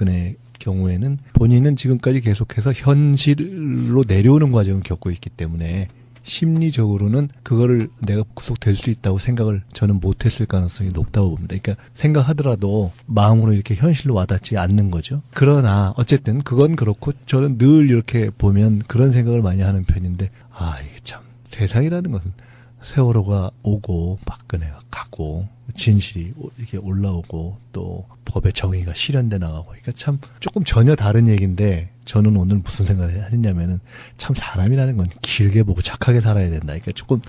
박근혜 경우에는 본인은 지금까지 계속해서 현실로 내려오는 과정을 겪고 있기 때문에 심리적으로는 그거를 내가 구속될 수 있다고 생각을 저는 못했을 가능성이 높다고 봅니다. 그러니까 생각하더라도 마음으로 이렇게 현실로 와닿지 않는 거죠. 그러나 어쨌든 그건 그렇고 저는 늘 이렇게 보면 그런 생각을 많이 하는 편인데 이게 참 세상이라는 것은 세월호가 오고 박근혜가 가고 진실이 이렇게 올라오고 또 법의 정의가 실현돼 나가고 그러니까 참 조금 전혀 다른 얘기인데 저는 오늘 무슨 생각을 했냐면은 참 사람이라는 건 길게 보고 착하게 살아야 된다. 그러니까 조금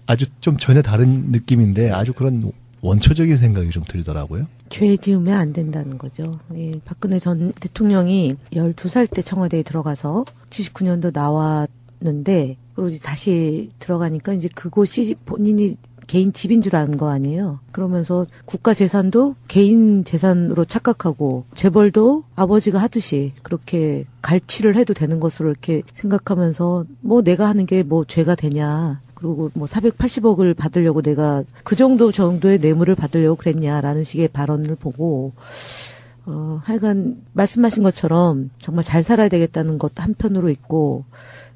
아주 좀 전혀 다른 느낌인데 아주 그런 원초적인 생각이 좀 들더라고요. 죄 지으면 안 된다는 거죠. 예, 박근혜 전 대통령이 12살 때 청와대에 들어가서 79년도 나왔는데 그리고 이제 다시 들어가니까 이제 그곳이 본인이 개인 집인 줄 아는 거 아니에요. 그러면서 국가 재산도 개인 재산으로 착각하고 재벌도 아버지가 하듯이 그렇게 갈취를 해도 되는 것으로 이렇게 생각하면서 뭐 내가 하는 게 뭐 죄가 되냐. 그리고 뭐 480억을 받으려고 내가 그 정도의 뇌물을 받으려고 그랬냐라는 식의 발언을 보고 하여간 말씀하신 것처럼 정말 잘 살아야 되겠다는 것도 한편으로 있고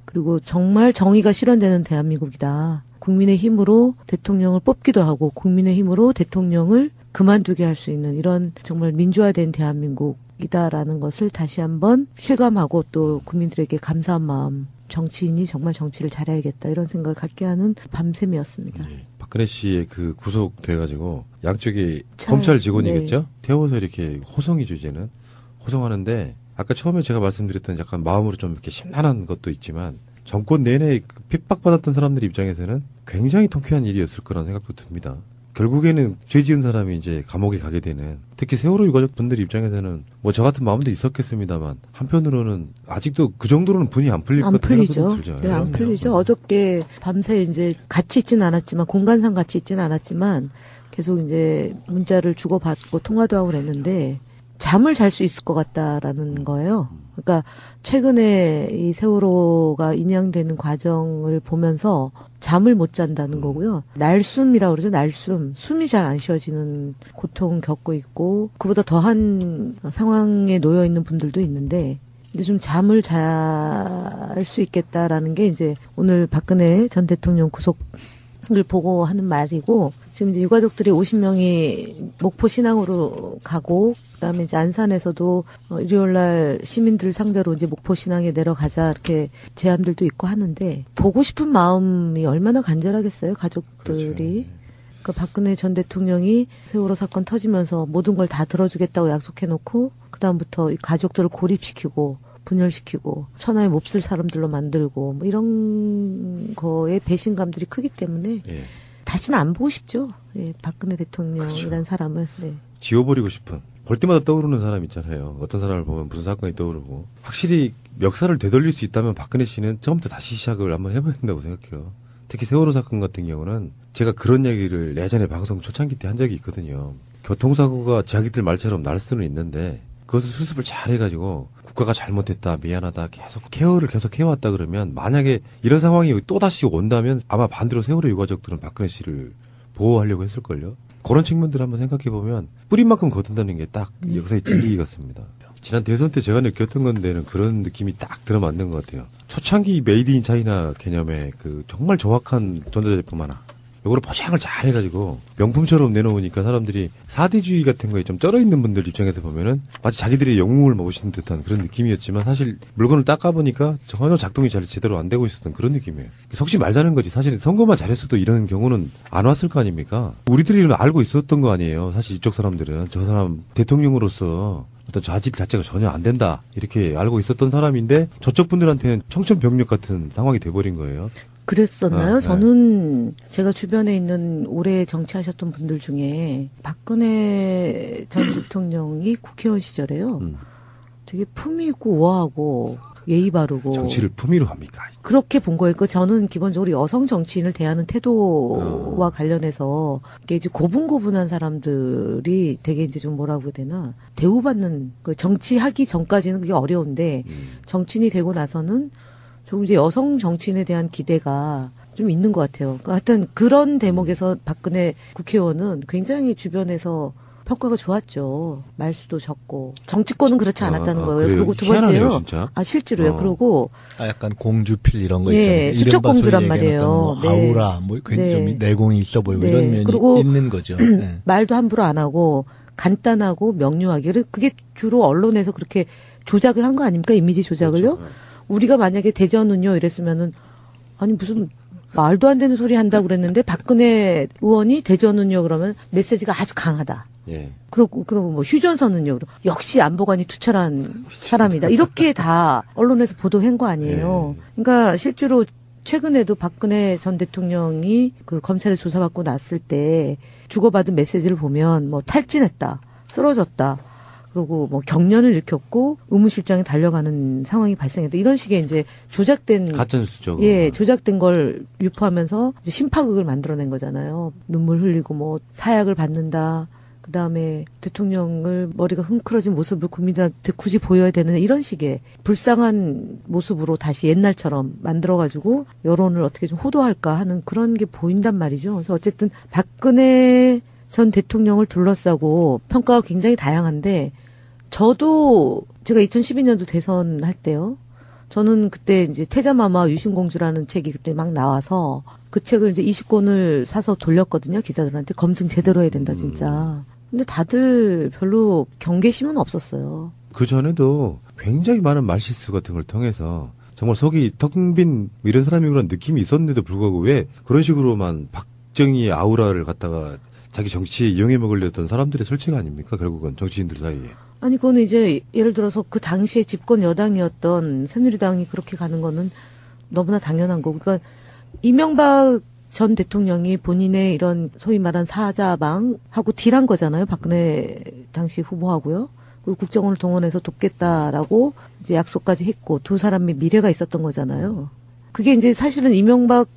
그리고 정말 정의가 실현되는 대한민국이다. 국민의 힘으로 대통령을 뽑기도 하고 국민의 힘으로 대통령을 그만두게 할 수 있는 이런 정말 민주화된 대한민국이다라는 것을 다시 한번 실감하고 또 국민들에게 감사한 마음 정치인이 정말 정치를 잘해야겠다 이런 생각을 갖게 하는 밤샘이었습니다. 네. 박근혜 씨의 그 구속돼가지고 양쪽이 검찰 직원이겠죠? 네. 태워서 이렇게 호송이죠 이제는. 호송하는데 아까 처음에 제가 말씀드렸던 약간 마음으로 좀 이렇게 심란한 것도 있지만 정권 내내 핍박받았던 사람들 입장에서는 굉장히 통쾌한 일이었을 거라는 생각도 듭니다. 결국에는 죄 지은 사람이 이제 감옥에 가게 되는 특히 세월호 유가족 분들 입장에서는 뭐 저 같은 마음도 있었겠습니다만 한편으로는 아직도 그 정도로는 분이 안 풀릴 것 같은 생각도 들죠. 네, 안 풀리죠. 어저께 밤새 이제 같이 있지는 않았지만 공간상 같이 있지는 않았지만 계속 이제 문자를 주고받고 통화도 하고 그랬는데 잠을 잘 수 있을 것 같다라는 거예요. 그러니까 최근에 이 세월호가 인양되는 과정을 보면서 잠을 못 잔다는 거고요. 날숨이라고 그러죠. 날숨. 숨이 잘 안 쉬어지는 고통을 겪고 있고 그보다 더한 상황에 놓여 있는 분들도 있는데 근데 좀 잠을 잘 수 있겠다라는 게 이제 오늘 박근혜 전 대통령 구속을 보고 하는 말이고 지금 이제 유가족들이 50명이 목포 신항으로 가고 그다음에 이제 안산에서도 일요일날 시민들 상대로 이제 목포 신항에 내려가자 이렇게 제안들도 있고 하는데 보고 싶은 마음이 얼마나 간절하겠어요 가족들이. 그렇죠. 그러니까 박근혜 전 대통령이 세월호 사건 터지면서 모든 걸 다 들어주겠다고 약속해놓고 그다음부터 이 가족들을 고립시키고 분열시키고 천하에 몹쓸 사람들로 만들고 뭐 이런 거에 배신감들이 크기 때문에 예. 다시는 안 보고 싶죠. 예, 박근혜 대통령이라는 그렇죠. 사람을. 네. 지워버리고 싶은. 볼 때마다 떠오르는 사람 있잖아요. 어떤 사람을 보면 무슨 사건이 떠오르고. 확실히 역사를 되돌릴 수 있다면 박근혜 씨는 처음부터 다시 시작을 한번 해봐야 된다고 생각해요. 특히 세월호 사건 같은 경우는 제가 그런 얘기를 예전에 방송 초창기 때 한 적이 있거든요. 교통사고가 자기들 말처럼 날 수는 있는데 그것을 수습을 잘 해가지고 국가가 잘못했다 미안하다 계속 케어를 계속 해왔다 그러면 만약에 이런 상황이 또다시 온다면 아마 반대로 세월호 유가족들은 박근혜 씨를 보호하려고 했을걸요. 그런 측면들을 한번 생각해보면 뿌리만큼 거둔다는 게 딱 역사의 진리 같습니다. 지난 대선 때 제가 느꼈던 건데는 그런 느낌이 딱 들어맞는 것 같아요. 초창기 메이드 인 차이나 개념의 그 정말 정확한 전자제품 하나 요거를 포장을 잘 해가지고 명품처럼 내놓으니까 사람들이 4대주의 같은 거에 좀 쩔어있는 분들 입장에서 보면은 마치 자기들이 영웅을 먹으시는 듯한 그런 느낌이었지만 사실 물건을 닦아보니까 전혀 작동이 잘 제대로 안 되고 있었던 그런 느낌이에요. 속지 말자는 거지. 사실 선거만 잘했어도 이런 경우는 안 왔을 거 아닙니까? 우리들이 알고 있었던 거 아니에요. 사실 이쪽 사람들은 저 사람 대통령으로서 어떤 좌질 자체가 전혀 안 된다 이렇게 알고 있었던 사람인데 저쪽 분들한테는 청천벽력 같은 상황이 돼버린 거예요. 그랬었나요? 저는 제가 주변에 있는 오래 정치하셨던 분들 중에 박근혜 전 대통령이 국회의원 시절에요. 되게 품위 있고 우아하고 예의 바르고. 정치를 품위로 합니까? 그렇게 본 거예요. 저는 기본적으로 여성 정치인을 대하는 태도와 관련해서 이게 이제 고분고분한 사람들이 되게 이제 좀 뭐라고 해야 되나 대우받는 정치하기 전까지는 그게 어려운데 정치인이 되고 나서는 조금 이제 여성 정치인에 대한 기대가 좀 있는 것 같아요. 그러니까 하여튼 그런 대목에서 박근혜 국회의원은 굉장히 주변에서 평가가 좋았죠. 말수도 적고 정치권은 그렇지 않았다는 거예요. 그래요? 그리고 두 희한하네요, 번째요. 진짜. 실제로요. 그리고 약간 공주필 이런 거 예, 있잖아요. 수첩공주란 이른바 소위 얘기하는 말이에요. 어떤 뭐 네. 아우라, 뭐 굉장히 좀 네. 내공이 있어 보이고 네. 이런 면이 그리고 있는 거죠. 네. 말도 함부로 안 하고 간단하고 명료하게 그게 주로 언론에서 그렇게 조작을 한 거 아닙니까? 이미지 조작을요? 그렇죠. 우리가 만약에 대전은요 이랬으면은 아니 무슨 말도 안 되는 소리 한다고 그랬는데 박근혜 의원이 대전은요 그러면 메시지가 아주 강하다. 예. 그러고 뭐 휴전선은요. 역시 안보관이 투철한 사람이다. 이렇게 다 언론에서 보도한 거 아니에요. 그러니까 실제로 최근에도 박근혜 전 대통령이 그 검찰에 조사받고 났을 때 주고받은 메시지를 보면 뭐 탈진했다, 쓰러졌다, 그리고 뭐 경련을 일으켰고 의무실장에 달려가는 상황이 발생했다. 이런 식의 이제 조작된 가짜뉴스죠. 예, 조작된 걸 유포하면서 이제 심파극을 만들어낸 거잖아요. 눈물 흘리고 뭐 사약을 받는다. 그다음에 대통령을 머리가 흥크러진 모습을 국민들한테 굳이 보여야 되는 이런 식의 불쌍한 모습으로 다시 옛날처럼 만들어가지고 여론을 어떻게 좀 호도할까 하는 그런 게 보인단 말이죠. 그래서 어쨌든 박근혜 전 대통령을 둘러싸고 평가가 굉장히 다양한데 저도 제가 2012년도 대선 할 때요. 저는 그때 이제 태자마마 유신공주라는 책이 그때 막 나와서 그 책을 이제 20권을 사서 돌렸거든요. 기자들한테 검증 제대로 해야 된다 진짜. 근데 다들 별로 경계심은 없었어요. 그 전에도 굉장히 많은 말실수 같은 걸 통해서 정말 속이 텅 빈 이런 사람이라는 느낌이 있었는데도 불구하고 왜 그런 식으로만 박정희 아우라를 갖다가 자기 정치에 이용해 먹으려던 사람들의 설치가 아닙니까? 결국은 정치인들 사이에. 아니 그거는 이제 예를 들어서 그 당시에 집권 여당이었던 새누리당이 그렇게 가는 거는 너무나 당연한 거고. 그러니까 이명박 전 대통령이 본인의 이런 소위 말한 사자방하고 딜한 거잖아요. 박근혜 당시 후보하고요. 그리고 국정원을 동원해서 돕겠다라고 이제 약속까지 했고 두 사람의 미래가 있었던 거잖아요. 그게 이제 사실은 이명박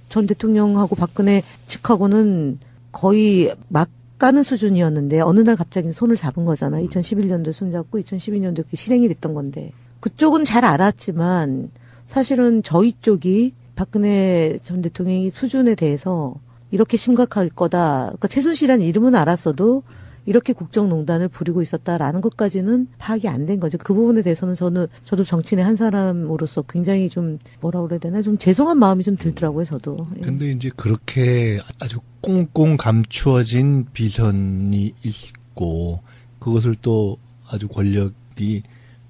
전 대통령하고 박근혜 측하고는 거의 막 가는 수준이었는데 어느 날 갑자기 손을 잡은 거잖아요. 2011년도에 손 잡고 2012년도에 그게 실행이 됐던 건데 그쪽은 잘 알았지만 사실은 저희 쪽이 박근혜 전 대통령의 수준에 대해서 이렇게 심각할 거다. 그러니까 최순실이라는 이름은 알았어도 이렇게 국정농단을 부리고 있었다라는 것까지는 파악이 안 된 거죠. 그 부분에 대해서는 저도 정치인의 한 사람으로서 굉장히 좀 뭐라 그래야 되나 좀 죄송한 마음이 좀 들더라고요. 저도. 예. 근데 이제 그렇게 아주 꽁꽁 감추어진 비선이 있고 그것을 또 아주 권력이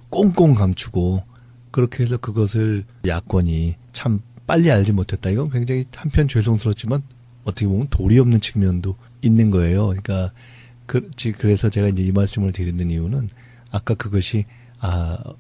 꽁꽁 감추고 그렇게 해서 그것을 야권이 참 빨리 알지 못했다. 이건 굉장히 한편 죄송스럽지만 어떻게 보면 도리 없는 측면도 있는 거예요. 그러니까 그래서 제가 이제 이 말씀을 드리는 이유는 아까 그것이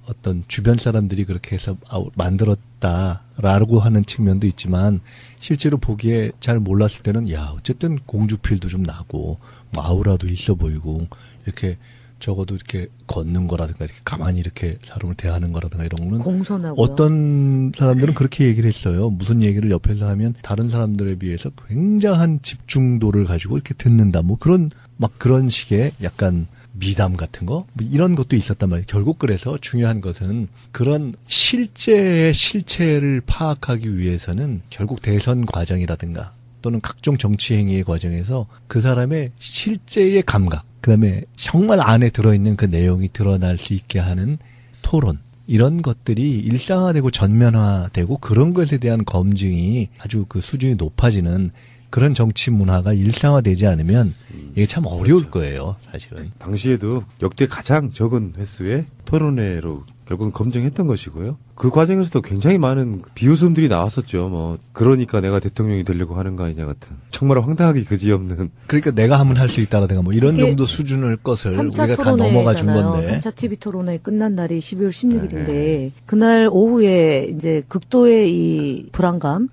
어떤 주변 사람들이 그렇게 해서 만들었다라고 하는 측면도 있지만 실제로 보기에 잘 몰랐을 때는 어쨌든 공주필도 좀 나고 뭐 아우라도 있어 보이고 이렇게 적어도 이렇게 걷는 거라든가 이렇게 가만히 이렇게 사람을 대하는 거라든가 이런 거는 공손하고요. 어떤 사람들은 그렇게 얘기를 했어요. 무슨 얘기를 옆에서 하면 다른 사람들에 비해서 굉장한 집중도를 가지고 이렇게 듣는다. 뭐 그런 식의 약간 미담 같은 거? 뭐 이런 것도 있었단 말이에요. 결국 그래서 중요한 것은 그런 실제의 실체를 파악하기 위해서는 결국 대선 과정이라든가 또는 각종 정치 행위의 과정에서 그 사람의 실제의 감각, 그다음에 정말 안에 들어있는 그 내용이 드러날 수 있게 하는 토론, 이런 것들이 일상화되고 전면화되고 그런 것에 대한 검증이 아주 그 수준이 높아지는 그런 정치 문화가 일상화되지 않으면 이게 참 어려울 거예요, 사실은. 당시에도 역대 가장 적은 횟수의 토론회로 결국은 검증했던 것이고요. 그 과정에서도 굉장히 많은 비웃음들이 나왔었죠. 뭐 그러니까 내가 대통령이 되려고 하는 거 아니냐 같은 정말 황당하기 그지없는. 그러니까 내가 하면 할 수 있다라든가 뭐 이런 정도 수준을 것을 우리가 다 넘어가 준 건데. 3차 TV 토론회 끝난 날이 12월 16일인데 그날 오후에 이제 극도의 이 불안감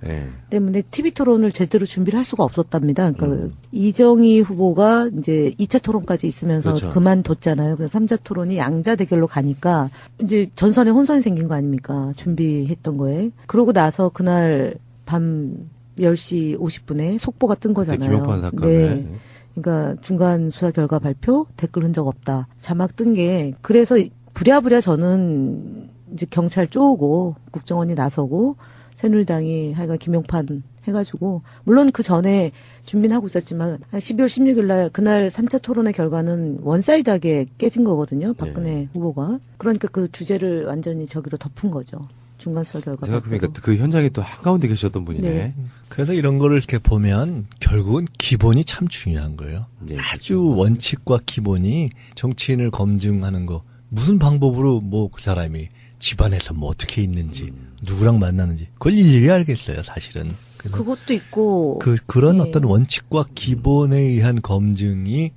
때문에 TV 토론을 제대로 준비를 할 수가 없었답니다. 그러니까 이정희 후보가 이제 2차 토론까지 있으면서 그렇죠. 그만뒀잖아요. 그래서 3차 토론이 양자 대결로 가니까 이제 전선에 혼선이 생긴 거 아닙니까? 준비했던 거에. 그러고 나서 그날 밤 10시 50분에 속보가 뜬 거잖아요. 김용판 사건에. 네. 그러니까 중간 수사 결과 발표, 댓글 흔적 없다. 자막 뜬 게 그래서 부랴부랴 저는 이제 경찰 쪼고 국정원이 나서고 새누리당이 하여간 김용판 해가지고 물론 그 전에 준비는 하고 있었지만 12월 16일 날 그날 3차 토론의 결과는 원사이드하게 깨진 거거든요. 박근혜 후보가. 그러니까 그 주제를 완전히 저기로 덮은 거죠. 중간수사 결과. 제가 보니까 그 현장에 또 한가운데 계셨던 분이네. 네. 그래서 이런 거를 이렇게 보면 결국은 기본이 참 중요한 거예요. 네, 아주 맞습니다. 원칙과 기본이 정치인을 검증하는 거 무슨 방법으로 뭐 그 사람이 집안에서 뭐 어떻게 있는지 누구랑 만나는지 그걸 일일이 알겠어요, 사실은. 그래서 그것도 있고 그런 예. 어떤 원칙과 기본에 의한 검증이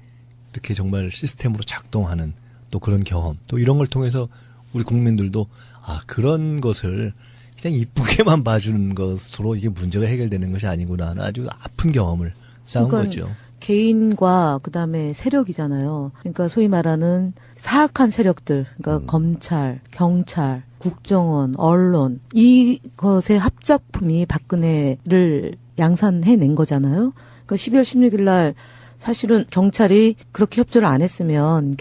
이렇게 정말 시스템으로 작동하는 또 그런 경험 또 이런 걸 통해서 우리 국민들도 그런 것을 그냥 이쁘게만 봐주는 것으로 이게 문제가 해결되는 것이 아니구나 하는 아주 아픈 경험을 쌓은 그러니까 거죠. 개인과 그다음에 세력이잖아요. 그러니까 소위 말하는 사악한 세력들, 그러니까 검찰, 경찰, 국정원, 언론 이것의 합작품이 박근혜를 양산해낸 거잖아요. 그러니까 12월 16일 날 사실은 경찰이 그렇게 협조를 안 했으면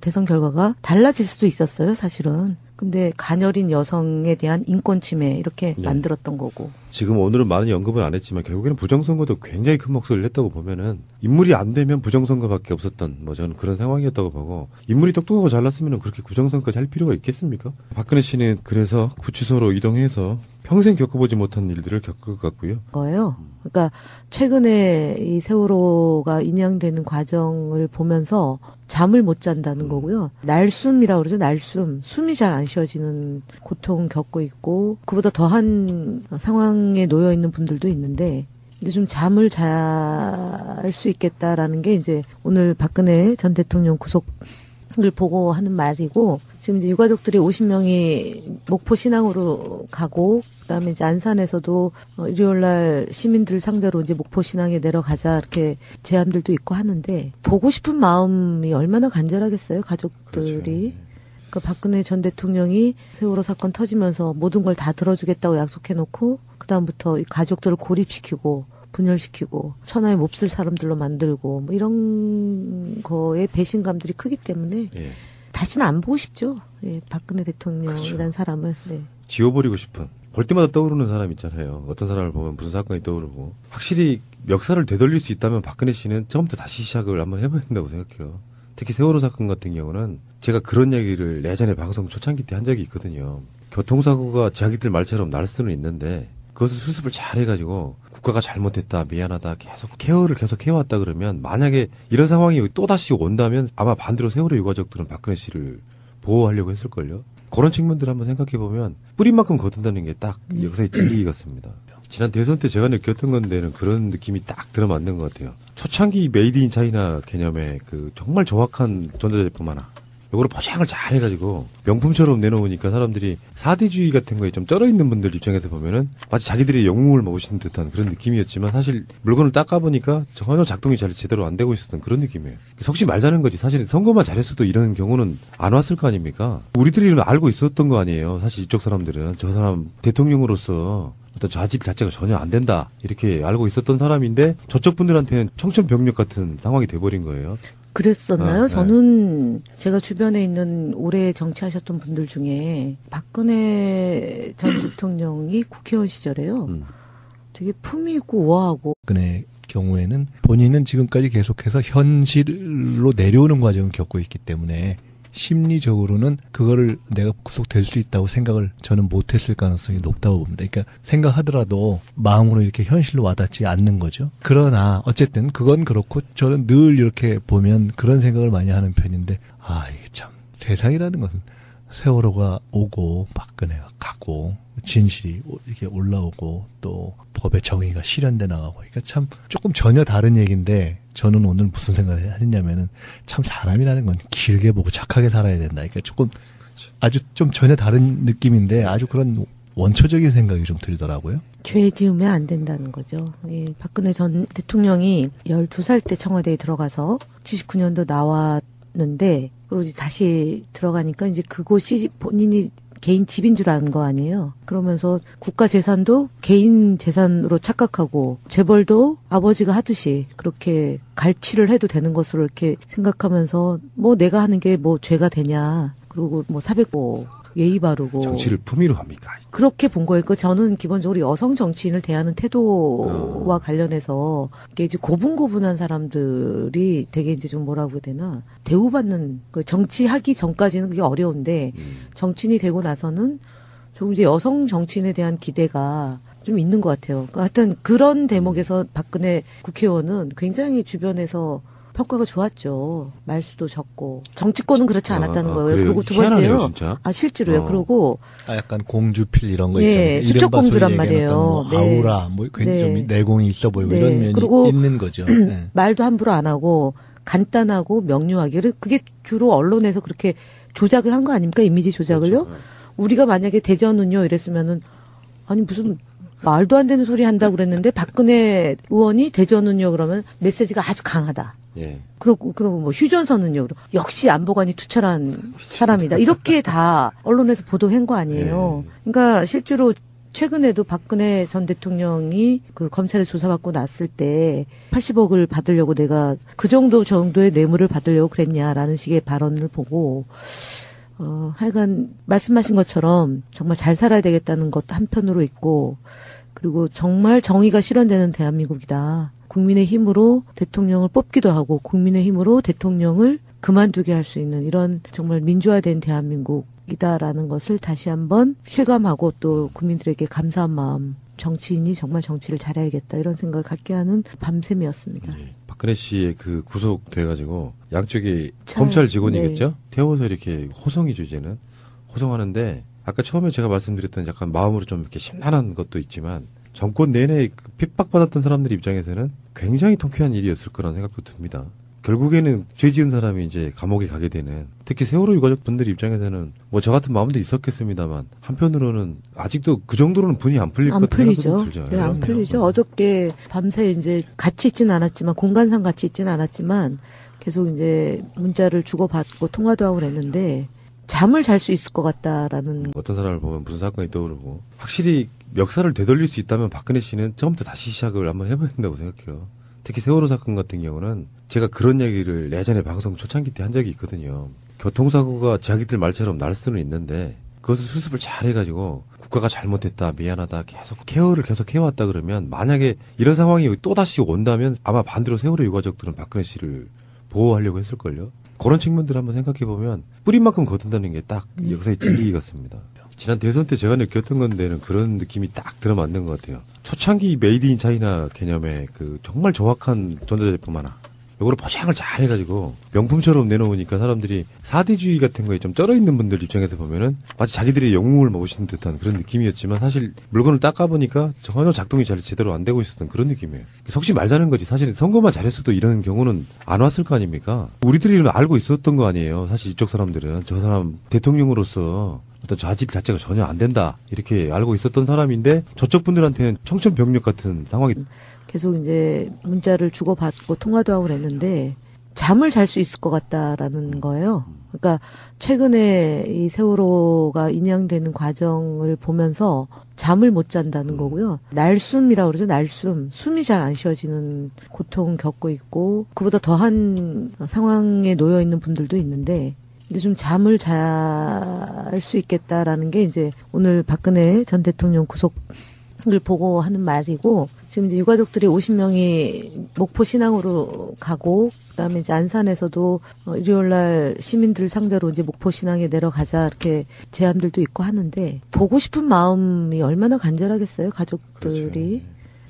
대선 결과가 달라질 수도 있었어요, 사실은. 근데 가녀린 여성에 대한 인권 침해 이렇게 네. 만들었던 거고. 지금 오늘은 많은 언급을 안 했지만 결국에는 부정선거도 굉장히 큰 목소리를 냈다고 보면은 인물이 안 되면 부정선거밖에 없었던 저는 그런 상황이었다고 보고 인물이 똑똑하고 잘났으면 그렇게 부정선거까지 할 필요가 있겠습니까? 박근혜 씨는 그래서 구치소로 이동해서 평생 겪어보지 못한 일들을 겪을 것 같고요. 거예요. 그러니까 최근에 이 세월호가 인양되는 과정을 보면서 잠을 못 잔다는 거고요. 날숨이라고 그러죠. 날숨. 숨이 잘 안 쉬어지는 고통 겪고 있고 그보다 더한 상황에 놓여 있는 분들도 있는데 근데 좀 잠을 잘 수 있겠다라는 게 이제 오늘 박근혜 전 대통령 구속을 보고 하는 말이고 지금 이제 유가족들이 50명이 목포 신항으로 가고 그다음에 이제 안산에서도 일요일 날 시민들 상대로 이제 목포 신항에 내려가자 이렇게 제안들도 있고 하는데 보고 싶은 마음이 얼마나 간절하겠어요, 가족들이. 그렇죠. 그러니까 박근혜 전 대통령이 세월호 사건 터지면서 모든 걸 다 들어주겠다고 약속해놓고 그다음부터 이 가족들을 고립시키고 분열시키고 천하에 몹쓸 사람들로 만들고 뭐 이런 거에 배신감들이 크기 때문에 예. 다시는 안 보고 싶죠. 예, 박근혜 대통령이라는 그렇죠. 사람을. 네. 지워버리고 싶은 볼 때마다 떠오르는 사람 있잖아요. 어떤 사람을 보면 무슨 사건이 떠오르고 확실히 역사를 되돌릴 수 있다면 박근혜 씨는 처음부터 다시 시작을 한번 해봐야 된다고 생각해요. 특히 세월호 사건 같은 경우는 제가 그런 얘기를 예전에 방송 초창기 때 한 적이 있거든요. 교통사고가 자기들 말처럼 날 수는 있는데 그것을 수습을 잘 해가지고 국가가 잘못했다 미안하다 계속 케어를 계속 해왔다 그러면 만약에 이런 상황이 또다시 온다면 아마 반대로 세월호 유가족들은 박근혜 씨를 보호하려고 했을걸요. 그런 측면들을 한번 생각해보면 뿌리만큼 거둔다는 게 딱 역사의 진리 같습니다. 지난 대선 때 제가 느꼈던 건데는 그런 느낌이 딱 들어맞는 것 같아요. 초창기 메이드 인 차이나 개념의 그 정말 정확한 전자제품 하나. 요거를 포장을 잘 해가지고 명품처럼 내놓으니까 사람들이 사대주의 같은 거에 좀 쩔어있는 분들 입장에서 보면은 마치 자기들이 영웅을 모시는 듯한 그런 느낌이었지만 사실 물건을 닦아보니까 전혀 작동이 잘 제대로 안 되고 있었던 그런 느낌이에요. 속지 말자는 거지. 사실은 선거만 잘했어도 이런 경우는 안 왔을 거 아닙니까? 우리들이 알고 있었던 거 아니에요. 사실 이쪽 사람들은 저 사람 대통령으로서 어떤 자질 자체가 전혀 안 된다 이렇게 알고 있었던 사람인데 저쪽 분들한테는 청천벽력 같은 상황이 돼버린 거예요. 그랬었나요? 네. 저는 제가 주변에 있는 오래 정치하셨던 분들 중에 박근혜 전 대통령이 국회의원 시절에요. 되게 품위 있고 우아하고 박근혜 경우에는 본인은 지금까지 계속해서 현실로 내려오는 과정을 겪고 있기 때문에 심리적으로는 그거를 내가 구속될 수 있다고 생각을 저는 못했을 가능성이 높다고 봅니다. 그러니까 생각하더라도 마음으로 이렇게 현실로 와닿지 않는 거죠. 그러나 어쨌든 그건 그렇고 저는 늘 이렇게 보면 그런 생각을 많이 하는 편인데 이게 참 세상이라는 것은 세월호가 오고 박근혜가 가고 진실이 이렇게 올라오고 또 법의 정의가 실현돼 나가고 그러니까 참 조금 전혀 다른 얘기인데 저는 오늘 무슨 생각을 했냐면은 참 사람이라는 건 길게 보고 착하게 살아야 된다. 그러니까 조금 아주 좀 전혀 다른 느낌인데 아주 그런 원초적인 생각이 좀 들더라고요. 죄 지으면 안 된다는 거죠. 예, 박근혜 전 대통령이 12살 때 청와대에 들어가서 79년도 나왔는데 그리고 이제 다시 들어가니까 이제 그곳이 본인이 개인 집인 줄 아는 거 아니에요. 그러면서 국가 재산도 개인 재산으로 착각하고 재벌도 아버지가 하듯이 그렇게 갈취를 해도 되는 것으로 이렇게 생각하면서 뭐 내가 하는 게 뭐 죄가 되냐. 그리고 뭐 사백보 예의 바르고 정치를 품위로 합니까? 그렇게 본 거예요. 그 저는 기본적으로 여성 정치인을 대하는 태도와 관련해서 이게 이제 고분고분한 사람들이 되게 이제 좀 뭐라고 해야 되나 대우받는 그 정치하기 전까지는 그게 어려운데 정치인이 되고 나서는 조금 이제 여성 정치인에 대한 기대가 좀 있는 것 같아요. 그러니까 하여튼 그런 대목에서 박근혜 국회의원은 굉장히 주변에서 평가가 좋았죠. 말수도 적고 정치권은 그렇지 않았다는 거예요. 그래요? 그리고 두 희한하네요, 번째요. 진짜. 실제로요. 그리고 약간 공주필 이런 거 네, 있잖아요. 수첩공주란 이른바 소위 얘기하는 말이에요. 어떤 뭐 네. 아우라, 뭐 굉장히 좀 네. 내공이 있어 보이고 네. 이런 면이 그리고 있는 거죠. 네. 말도 함부로 안 하고 간단하고 명료하게 그게 주로 언론에서 그렇게 조작을 한 거 아닙니까? 이미지 조작을요? 그렇죠. 우리가 만약에 대전은요 이랬으면은 아니 무슨 말도 안 되는 소리 한다고 그랬는데 박근혜 의원이 대전은요 그러면 메시지가 아주 강하다. 예. 그리고 뭐 휴전선은요. 역시 안보관이 투철한 사람이다. 이렇게 다 언론에서 보도한 거 아니에요. 그러니까 실제로 최근에도 박근혜 전 대통령이 그 검찰에 조사받고 났을 때 80억을 받으려고 내가 그 정도의 뇌물을 받으려고 그랬냐라는 식의 발언을 보고 하여간 말씀하신 것처럼 정말 잘 살아야 되겠다는 것도 한편으로 있고 그리고 정말 정의가 실현되는 대한민국이다. 국민의 힘으로 대통령을 뽑기도 하고 국민의 힘으로 대통령을 그만두게 할 수 있는 이런 정말 민주화된 대한민국이다라는 것을 다시 한번 실감하고 또 국민들에게 감사한 마음 정치인이 정말 정치를 잘해야겠다 이런 생각을 갖게 하는 밤샘이었습니다. 예. 박근혜 씨의 그 구속돼가지고 양쪽이 참, 검찰 직원이겠죠? 네. 태워서 이렇게 호송이죠, 이제는. 호송하는데 아까 처음에 제가 말씀드렸던 약간 마음으로 좀 이렇게 심란한 것도 있지만 정권 내내 그 핍박받았던 사람들 입장에서는 굉장히 통쾌한 일이었을 거라는 생각도 듭니다. 결국에는 죄 지은 사람이 이제 감옥에 가게 되는 특히 세월호 유가족 분들 입장에서는 뭐 저 같은 마음도 있었겠습니다만 한편으로는 아직도 그 정도로는 분이 안 풀릴 것 같은 생각도 들죠. 네, 안 풀리죠. 어저께 밤새 이제 같이 있진 않았지만 공간상 같이 있진 않았지만 계속 이제 문자를 주고받고 통화도 하고 그랬는데 잠을 잘 수 있을 것 같다라는 어떤 사람을 보면 무슨 사건이 떠오르고 확실히 역사를 되돌릴 수 있다면 박근혜 씨는 처음부터 다시 시작을 한번 해봐야 된다고 생각해요. 특히 세월호 사건 같은 경우는 제가 그런 얘기를 예전에 방송 초창기 때 한 적이 있거든요. 교통사고가 자기들 말처럼 날 수는 있는데 그것을 수습을 잘 해가지고 국가가 잘못했다 미안하다 계속 케어를 계속 해왔다 그러면 만약에 이런 상황이 또다시 온다면 아마 반대로 세월호 유가족들은 박근혜 씨를 보호하려고 했을걸요. 그런 측면들을 한번 생각해보면 뿌린만큼 거둔다는 게 딱 역사의 진리 같습니다. 지난 대선 때 제가 느꼈던 건데는 그런 느낌이 딱 들어맞는 것 같아요. 초창기 메이드 인 차이나 개념의 그 정말 정확한 전자제품 하나. 요거를 포장을 잘 해가지고 명품처럼 내놓으니까 사람들이 사대주의 같은 거에 좀 쩔어있는 분들 입장에서 보면은 마치 자기들의 영웅을 모시는 듯한 그런 느낌이었지만 사실 물건을 닦아보니까 전혀 작동이 잘 제대로 안 되고 있었던 그런 느낌이에요. 속지 말자는 거지. 사실 선거만 잘했어도 이런 경우는 안 왔을 거 아닙니까? 우리들이 알고 있었던 거 아니에요. 사실 이쪽 사람들은 저 사람 대통령으로서 어떤 자질 자체가 전혀 안 된다 이렇게 알고 있었던 사람인데 저쪽 분들한테는 청천벽력 같은 상황이 계속 이제 문자를 주고받고 통화도 하고 그랬는데 잠을 잘 수 있을 것 같다라는 거예요. 그러니까 최근에 이 세월호가 인양되는 과정을 보면서 잠을 못 잔다는 거고요. 날숨이라고 그러죠. 날숨. 숨이 잘 안 쉬어지는 고통 겪고 있고 그보다 더한 상황에 놓여 있는 분들도 있는데 근데 좀 잠을 잘 수 있겠다라는 게 이제 오늘 박근혜 전 대통령 구속을 보고 하는 말이고 지금 이제 유가족들이 50명이 목포 신항으로 가고 그다음에 이제 안산에서도 일요일 날 시민들 상대로 이제 목포 신항에 내려가자 이렇게 제안들도 있고 하는데 보고 싶은 마음이 얼마나 간절하겠어요, 가족들이. 그렇죠.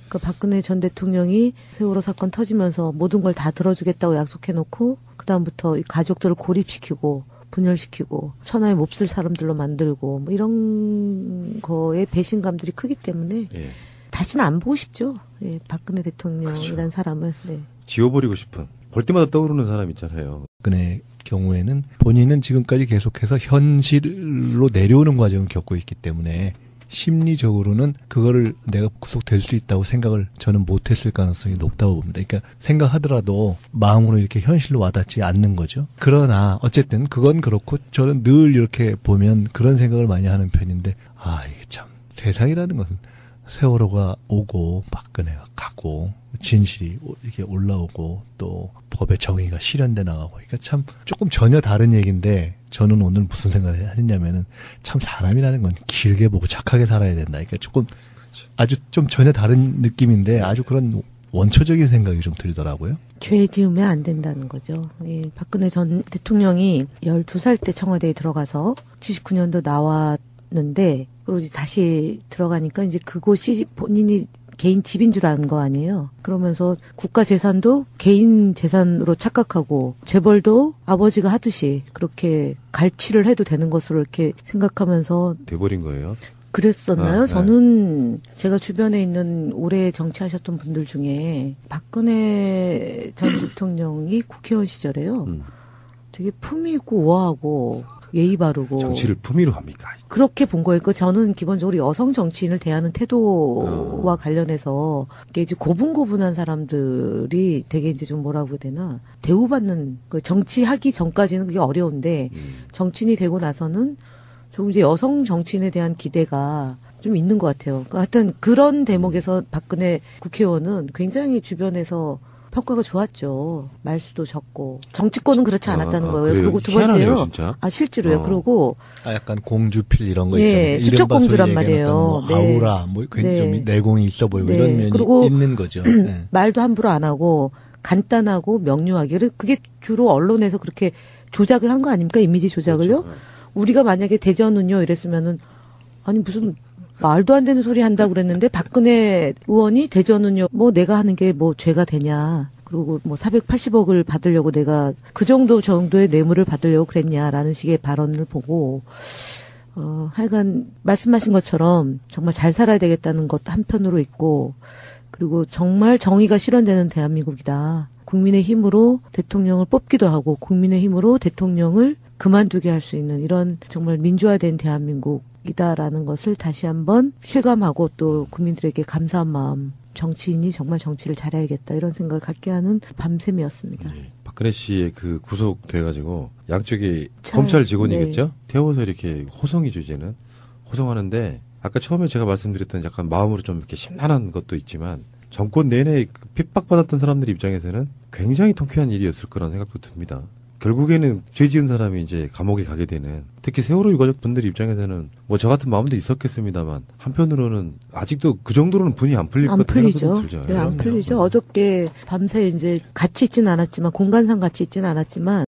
그러니까 박근혜 전 대통령이 세월호 사건 터지면서 모든 걸 다 들어주겠다고 약속해놓고 그다음부터 이 가족들을 고립시키고 분열시키고 천하에 몹쓸 사람들로 만들고 뭐 이런 거에 배신감들이 크기 때문에 예. 다시는 안 보고 싶죠. 예, 박근혜 대통령이라는 그렇죠. 사람을. 네. 지워버리고 싶은 볼 때마다 떠오르는 사람 있잖아요. 박근혜 경우에는 본인은 지금까지 계속해서 현실로 내려오는 과정을 겪고 있기 때문에 심리적으로는 그거를 내가 구속될 수 있다고 생각을 저는 못했을 가능성이 높다고 봅니다. 그러니까 생각하더라도 마음으로 이렇게 현실로 와닿지 않는 거죠. 그러나 어쨌든 그건 그렇고 저는 늘 이렇게 보면 그런 생각을 많이 하는 편인데 이게 참 세상이라는 것은 세월호가 오고 박근혜가 가고 진실이 이렇게 올라오고 또 법의 정의가 실현돼 나가고 그러니까 참 조금 전혀 다른 얘기인데 저는 오늘 무슨 생각을 했냐면은 참 사람이라는 건 길게 보고 착하게 살아야 된다. 그러니까 조금 아주 좀 전혀 다른 느낌인데 아주 그런 원초적인 생각이 좀 들더라고요. 죄 지으면 안 된다는 거죠. 예, 박근혜 전 대통령이 12살 때 청와대에 들어가서 79년도 나왔는데 그리고 이제 다시 들어가니까 이제 그곳이 본인이 개인 집인 줄 아는 거 아니에요. 그러면서 국가 재산도 개인 재산으로 착각하고 재벌도 아버지가 하듯이 그렇게 갈취를 해도 되는 것으로 이렇게 생각하면서 돼버린 거예요. 그랬었나요? 네. 저는 제가 주변에 있는 오래 정치하셨던 분들 중에 박근혜 전 대통령이 국회의원 시절에요. 되게 품위 있고 우아하고 예의 바르고 정치를 품위로 합니까? 그렇게 본 거예요. 저는 기본적으로 여성 정치인을 대하는 태도와 관련해서 이게 이제 고분고분한 사람들이 되게 이제 좀 뭐라고 해야 되나 대우받는 그 정치하기 전까지는 그게 어려운데 정치인이 되고 나서는 조금 이제 여성 정치인에 대한 기대가 좀 있는 것 같아요. 그러니까 하여튼 그런 대목에서 박근혜 국회의원은 굉장히 주변에서 평가가 좋았죠. 말수도 적고 정치권은 그렇지 않았다는 거예요. 그래요? 그리고 두 희한하네요, 번째요. 진짜. 실제로요. 그리고 약간 공주필 이런 거 네, 있잖아요. 수첩공주란 이른바 소위 얘기하는 말이에요. 어떤 네. 아우라, 뭐 괜히 좀 네. 내공이 있어 보이고 네. 이런 면이 그리고 있는 거죠. 네. 말도 함부로 안 하고 간단하고 명료하게 그게 주로 언론에서 그렇게 조작을 한 거 아닙니까? 이미지 조작을요. 그렇죠. 우리가 만약에 대전은요 이랬으면은 아니 무슨 말도 안 되는 소리 한다고 그랬는데 박근혜 의원이 대전은요 뭐 내가 하는 게 뭐 죄가 되냐. 그리고 뭐 480억을 받으려고 내가 그 정도의 뇌물을 받으려고 그랬냐라는 식의 발언을 보고 하여간 말씀하신 것처럼 정말 잘 살아야 되겠다는 것도 한편으로 있고 그리고 정말 정의가 실현되는 대한민국이다. 국민의 힘으로 대통령을 뽑기도 하고 국민의 힘으로 대통령을 그만두게 할 수 있는 이런 정말 민주화된 대한민국이다라는 것을 다시 한번 실감하고 또 국민들에게 감사한 마음 정치인이 정말 정치를 잘해야겠다 이런 생각을 갖게 하는 밤샘이었습니다. 네. 박근혜 씨의 그 구속돼가지고 양쪽이 검찰 직원이겠죠? 네. 태워서 이렇게 호송이죠, 이제는. 호송하는데 아까 처음에 제가 말씀드렸던 약간 마음으로 좀 이렇게 심란한 것도 있지만 정권 내내 그 핍박받았던 사람들 입장에서는 굉장히 통쾌한 일이었을 거라는 생각도 듭니다. 결국에는 죄 지은 사람이 이제 감옥에 가게 되는 특히 세월호 유가족 분들 입장에서는 뭐 저 같은 마음도 있었겠습니다만 한편으로는 아직도 그 정도로는 분이 안 풀릴 것 같은 생각도 풀리죠. 들죠. 네, 안 풀리죠. 어저께 밤새 이제 같이 있지는 않았지만 공간상 같이 있지는 않았지만